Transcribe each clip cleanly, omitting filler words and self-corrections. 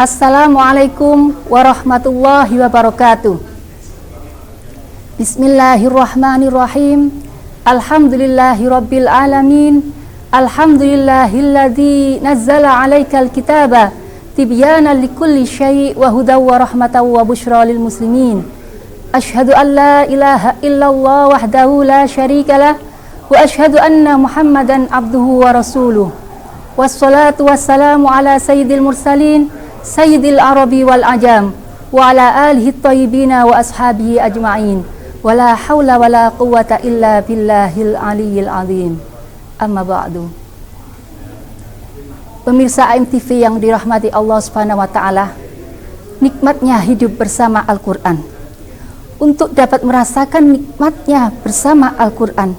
Assalamualaikum warahmatullahi wabarakatuh. Bismillahirrahmanirrahim. Alhamdulillahi rabbil alamin. Alhamdulillahilladzi nazzala 'alaikal kitaba tibyanan likulli syai' wa hudaw wa rahmatan wa busyra lil muslimin. Asyhadu an la ilaha illallah wahdahu la syarikalah wa asyhadu anna Muhammadan abduhu wa rasuluh. Wassalatu wassalamu ala sayyidil mursalin sayyidil arabi wal ajam wa ala alihi thayyibina wa ashabihi ajma'in wa la hawla wa la quwwata illa billahil aliyyil azim. Amma ba'du. Pemirsa AMTV yang dirahmati Allah Subhanahu wa taala, nikmatnya hidup bersama Al-Qur'an. Untuk dapat merasakan nikmatnya bersama Al-Qur'an,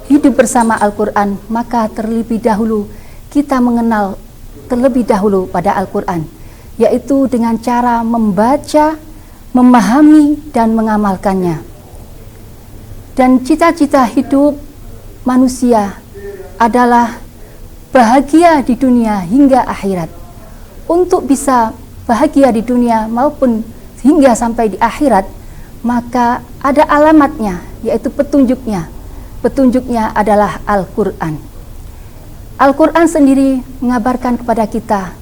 hidup bersama Al-Qur'an, maka terlebih dahulu kita mengenal terlebih dahulu pada Al-Qur'an, yaitu dengan cara membaca, memahami, dan mengamalkannya. Dan cita-cita hidup manusia adalah bahagia di dunia hingga akhirat. Untuk bisa bahagia di dunia maupun hingga sampai di akhirat, maka ada alamatnya, yaitu petunjuknya. Petunjuknya adalah Al-Qur'an. Al-Qur'an sendiri mengabarkan kepada kita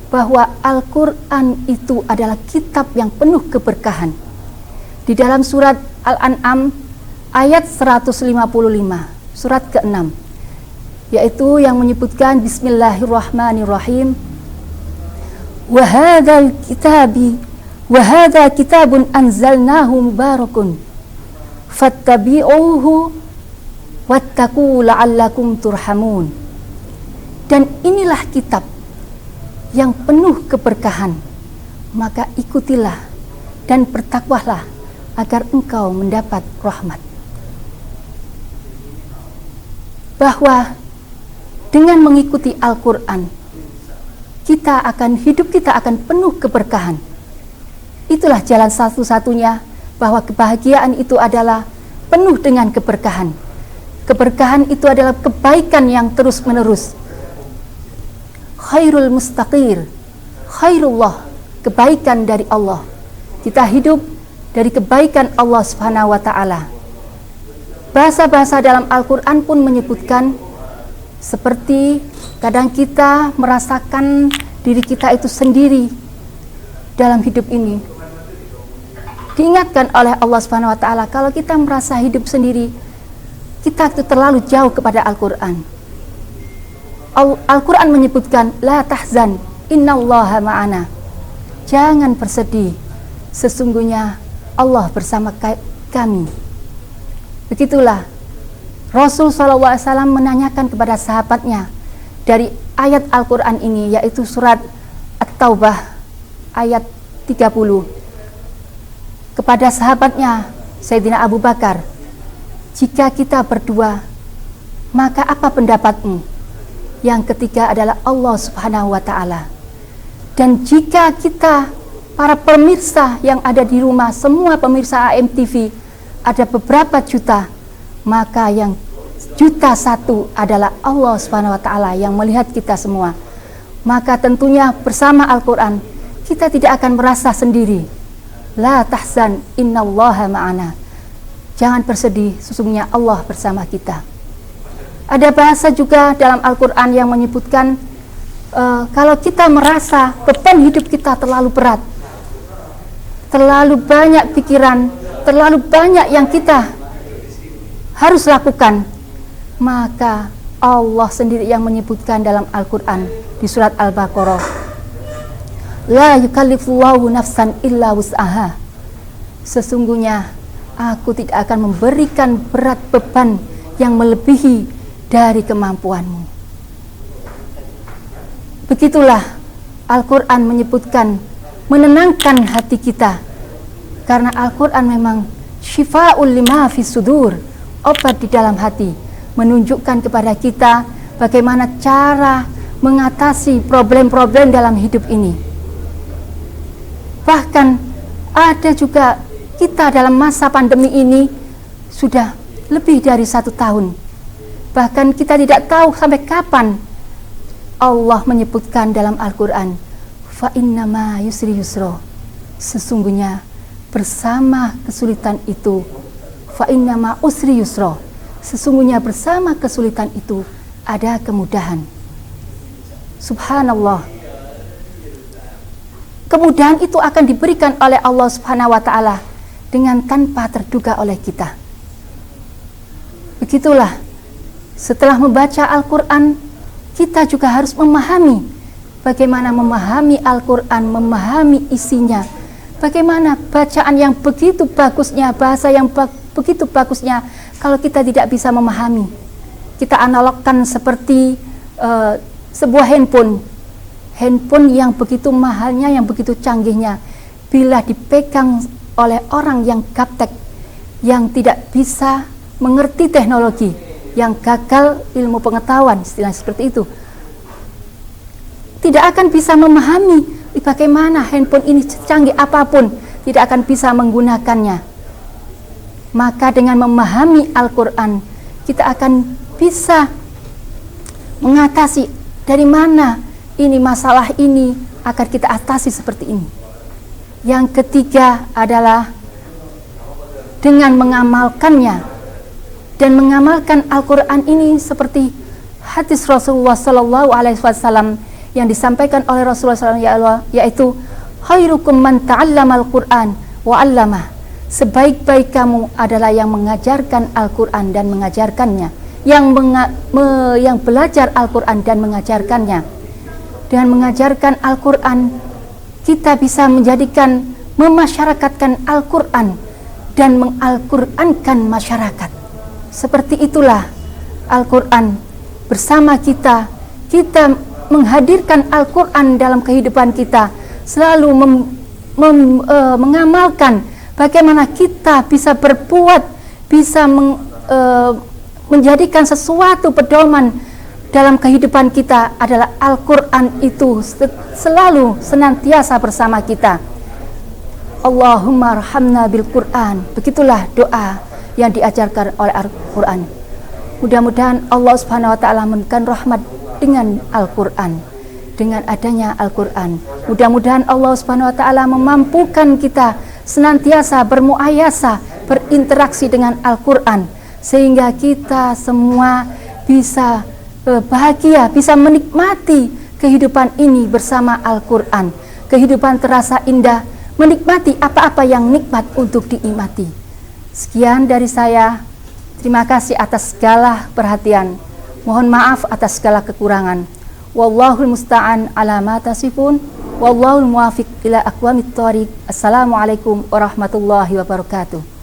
bahwa Al-Qur'an itu adalah kitab yang penuh keberkahan. Di dalam surat Al-An'am ayat 155, surat ke-6, yaitu yang menyebutkan Bismillahirrahmanirrahim. Wa hadza kitabun anzalnahu mubarakun fattabi'uhu wattaqu la'allakum turhamun. Dan inilah kitab yang penuh keberkahan, maka ikutilah dan bertakwalah agar engkau mendapat rahmat. Bahwa dengan mengikuti Al-Qur'an, hidup kita akan penuh keberkahan. Itulah jalan satu-satunya bahwa kebahagiaan itu adalah penuh dengan keberkahan. Keberkahan itu adalah kebaikan yang terus-menerus. Khairul mustaqir, khairullah, kebaikan dari Allah. Kita hidup dari kebaikan Allah Subhanahu wa taala. Bahasa-bahasa dalam Al-Qur'an pun menyebutkan seperti kadang kita merasakan diri kita itu sendiri dalam hidup ini. Diingatkan oleh Allah Subhanahu wa taala, kalau kita merasa hidup sendiri, kita itu terlalu jauh kepada Al-Qur'an. Al-Qur'an menyebutkan la tahzan innallaha ma'ana. Jangan bersedih, sesungguhnya Allah bersama kami. Begitulah Rasul SAW menanyakan kepada sahabatnya dari ayat Al-Qur'an ini, yaitu surat At-Taubah ayat 30, kepada sahabatnya Sayyidina Abu Bakar, jika kita berdua, maka apa pendapatmu? Yang ketiga adalah Allah Subhanahu wa taala. Dan jika kita, para pemirsa yang ada di rumah, semua pemirsa AMTV, ada beberapa juta, maka yang juta satu adalah Allah Subhanahu wa taala yang melihat kita semua. Maka tentunya bersama Al-Qur'an kita tidak akan merasa sendiri. La tahzan innallaha ma'ana. Jangan bersedih, sesungguhnya Allah bersama kita. Ada bahasa juga dalam Al-Qur'an yang menyebutkan kalau kita merasa beban hidup kita terlalu berat, terlalu banyak pikiran, terlalu banyak yang kita harus lakukan, maka Allah sendiri yang menyebutkan dalam Al-Qur'an di surat Al-Baqarah, la yukallifullahu nafsan illa wus'aha. Sesungguhnya aku tidak akan memberikan berat beban yang melebihi dari kemampuanmu. Begitulah Al-Qur'an menyebutkan, menenangkan hati kita, karena Al-Qur'an memang syifa'ul lima fis sudur, obat di dalam hati, menunjukkan kepada kita bagaimana cara mengatasi problem-problem dalam hidup ini. Bahkan ada juga kita dalam masa pandemi ini sudah lebih dari 1 tahun. Bahkan kita tidak tahu sampai kapan Allah menyebutkan dalam Al-Qur'an, fa innama yusri yusra, sesungguhnya bersama kesulitan itu, fa innama usri yusra, sesungguhnya bersama kesulitan itu ada kemudahan. Subhanallah. Kemudahan itu akan diberikan oleh Allah Subhanahu wa taala dengan tanpa terduga oleh kita. Begitulah, setelah membaca Al-Qur'an, kita juga harus memahami bagaimana memahami Al-Qur'an, memahami isinya. Bagaimana bacaan yang begitu bagusnya, bahasa yang begitu bagusnya, kalau kita tidak bisa memahami. Kita analogkan seperti sebuah handphone yang begitu mahalnya, yang begitu canggihnya, bila dipegang oleh orang yang gaptek, yang tidak bisa mengerti teknologi, yang gagal ilmu pengetahuan, istilah seperti itu, tidak akan bisa memahami bagaimana handphone ini secanggih apapun, tidak akan bisa menggunakannya. Maka dengan memahami Al-Quran, kita akan bisa mengatasi dari mana ini masalah ini akan kita atasi seperti ini. Yang ketiga adalah dengan mengamalkannya, dan mengamalkan Al-Quran ini seperti hadis Rasulullah Sallallahu Alaihi Wasallam yang disampaikan oleh Rasulullah SAW, yaitu khairukum man ta'allama Al-Quran wa 'allamah. Sebaik-baik kamu adalah yang mengajarkan Al-Quran dan mengajarkannya, yang belajar Al-Quran dan mengajarkannya. Dengan mengajarkan Al-Quran, kita bisa memasyarakatkan Al-Quran dan mengal-Qurankan masyarakat. Seperti itulah Al-Quran bersama kita. Kita menghadirkan Al-Quran dalam kehidupan kita, selalu mengamalkan bagaimana kita bisa berbuat, bisa menjadikan sesuatu pedoman dalam kehidupan kita adalah Al-Quran itu selalu senantiasa bersama kita. Allahumma arhamna bil Quran. Begitulah doa yang diajarkan oleh Al-Quran. Mudah-mudahan Allah Subhanahu wa taala memberikan rahmat dengan Al-Quran, dengan adanya Al-Quran. Mudah-mudahan Allah Subhanahu wa taala memampukan kita senantiasa bermuayasa, berinteraksi dengan Al-Quran, sehingga kita semua bisa bahagia, bisa menikmati kehidupan ini bersama Al-Quran. Kehidupan terasa indah, menikmati apa-apa yang nikmat untuk dinikmati. Sekian dari saya. Terima kasih atas segala perhatian. Mohon maaf atas segala kekurangan. Wallahul musta'an ala ma tasifun. Wallahul muwafiq ila aqwamit thoriq. Assalamualaikum warahmatullahi wabarakatuh.